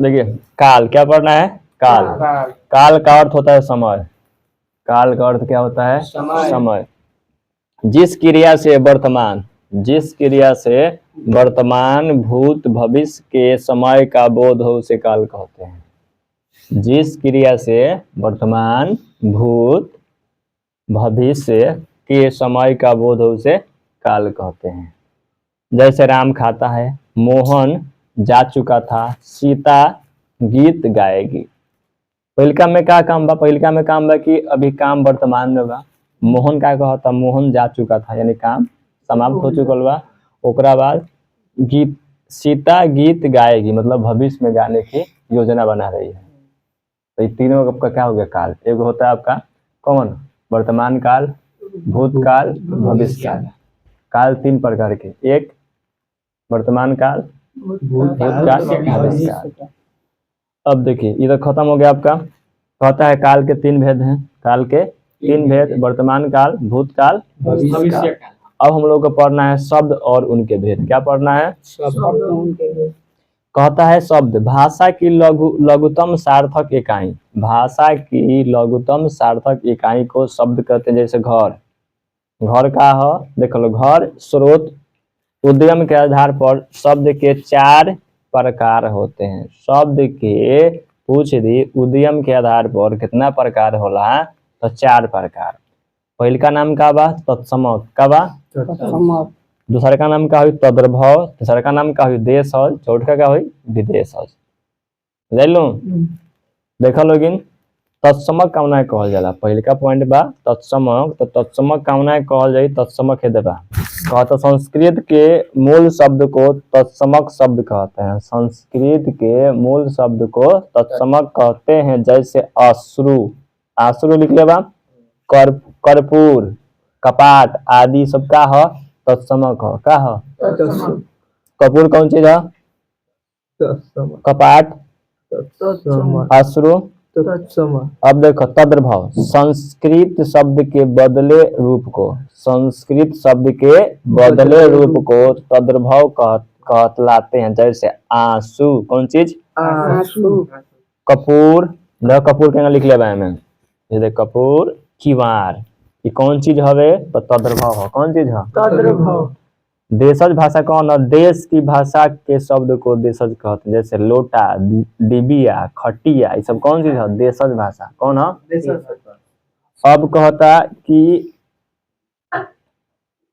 देखिए काल क्या पढ़ना है? काल। काल का अर्थ होता है समय। काल का अर्थ क्या होता है? समय। जिस क्रिया से वर्तमान भूत भविष्य के समय का बोध हो उसे काल कहते हैं। जिस क्रिया से वर्तमान भूत भविष्य के समय का बोध हो उसे काल कहते हैं। जैसे राम खाता है, मोहन जा चुका था, सीता गीत गाएगी। पहिलका में क्या काम बा? पहिलका में काम बा कि अभी काम वर्तमान में बा। मोहन का कहता? मोहन जा चुका था यानी काम समाप्त हो चुकल बा। ओकरा बाद गीत, सीता गीत गाएगी मतलब भविष्य में गाने की योजना बना रही है। तो ये तीनों आपका क्या हो गया? काल। एक होता है आपका कौन? वर्तमान काल, भूतकाल, भविष्य काल। काल तीन प्रकार के, एक वर्तमान काल, भूतकाल, भविष्य काल। अब देखिए इधर खत्म हो गया आपका। कहता है काल के तीन भेद हैं। काल के तीन भेद, वर्तमान काल, भूतकाल, भविष्य काल। अब हम लोग को पढ़ना है शब्द और उनके भेद। क्या पढ़ना है? शब्द उनके भेद। कहता है शब्द भाषा की लघुतम सार्थक इकाई। भाषा की लघुतम सार्थक इकाई को शब्द कहते हैं। जैसे घर, घर का है देख लो, घर स्रोत उद्यम के आधार पर शब्द के चार प्रकार होते हैं। शब्द के पूछ दी उद्यम के आधार पर कितना प्रकार होला? तो चार प्रकार। पहल का नाम का बा? तत्समक। का बा? तत्समक। दूसरा का नाम का हुई तद्भव। तीसरा का नाम का हुई देशज। चौथा का हुई विदेशज। ले लो देखा लोगिन तत्समक कामना कहल जाला। पहल का पॉइंट बा तत्समक। तो तत्समक कामना कहल जाई तत्समक है देबा। कहता संस्कृत के मूल शब्द को तत्समक शब्द कहते हैं। संस्कृत के मूल शब्द को तत्समक कहते हैं। जैसे अश्रु, अश्रु लिख लेबा। कर्पूर, कपाट आदि सब का है? तत्समक है। का है? कपूर कौन चीज है? कपाट, अश्रु। अब देखो तद्भव, संस्कृत शब्द के बदले रूप को, संस्कृत शब्द के बदले रूप को तद्भव कहलाते हैं। जैसे आंसू, कौन चीज? आंसू। कपूर, कपूर के लिख लेबा में। ये देख कपूर, किवाड़, ये कौन चीज हवे? तो तद्भव है। कौन चीज है? तद्भव। देशज भाषा कौन है? देश की भाषा के शब्द को देशज कहते हैं। जैसे लोटा, डिबिया, खटिया, ये सब कौन चीज है? देशज भाषा। कौन है? अब कहता कि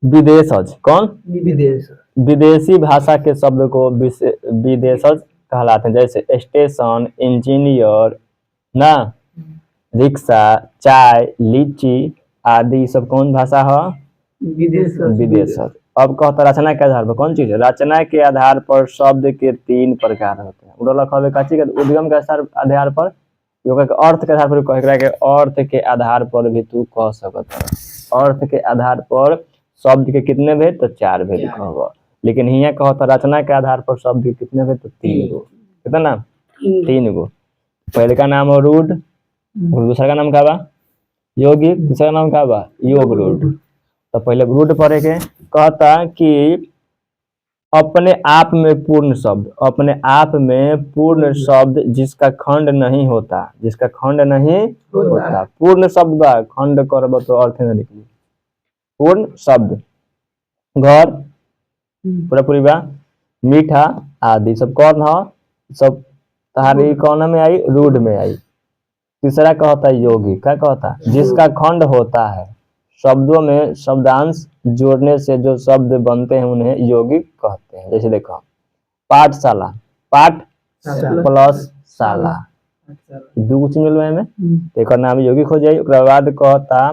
विदेशज। कौन? विदेश। विदेशी भाषा के शब्द को विदेशज कहलाते हैं। जैसे स्टेशन, इंजीनियर ना, रिक्शा, चाय, लीची आदि सब कौन भाषा है? विदेशज। अब कहता रचना के आधार पर कौन चीज है? रचना के आधार पर शब्द के तीन प्रकार होते हैं। उद्गम के आधार पर, अर्थ के आधार पर कह के अर्थ के आधार पर भी तू कह सकता है। अर्थ के आधार पर शब्द के कितने भेद? तो चार भेद कहब। लेकिन यहाँ कहता रचना के आधार पर शब्द के कितने भेद? तो तीन गो। कितना? तीन गो। पहले का नाम है रूढ़, दूसरा का नाम का बा योगिक, तीसरा का नाम का बा योग रूढ़। तो पहले रूढ़ पढ़े के कहता कि अपने आप में पूर्ण शब्द, अपने आप में पूर्ण शब्द जिसका खंड नहीं होता, जिसका खंड नहीं होता। पूर्ण शब्द बा, खंड करब तो अर्थ नहीं निकली। पूर्ण शब्द घर पूरा पूरी बा, मीठा आदि सब कौन है? सब तहारी कौन में आई? रूढ़ में आई। तीसरा कहता है योगी। क्या कहता? जिसका खंड होता है। शब्दों में शब्दांश जोड़ने से जो शब्द बनते हैं उन्हें यौगिक कहते हैं। जैसे देखो पाठशाला, पाठ प्लस शाला, दो चीज मिलवा में एक नाम यौगिक हो जाए। उसके बाद कहता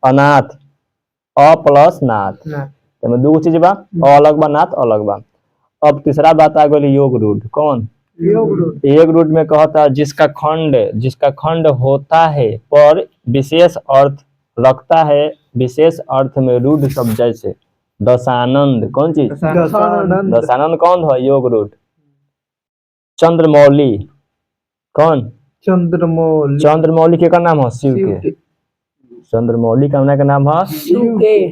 अनाथ, अ प्लस नाथ, तो दो चीज बा, अ अलग बा, नाथ अलग बा। अब तीसरा बात आ गई योग रूढ़। कौन? योग रूढ़ में कहता जिसका खंड होता है पर विशेष अर्थ रखता है। विशेष अर्थ में रूढ़ शब्द जैसे दशानंद। कौन चीज? दशानंद कौन है? योग रूढ़। चंद्रमौली, कौन? चंद्रमौली। चंद्रमौली के का नाम है? शिव के। चंद्रमौली का नाम है शिव के।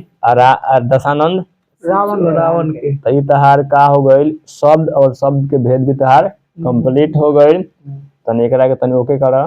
दशानंद रावण के। तहार का हो गई शब्द और शब्द के भेद भी तहार कंप्लीट हो गई। तनी एकरा के तनी ओके करा।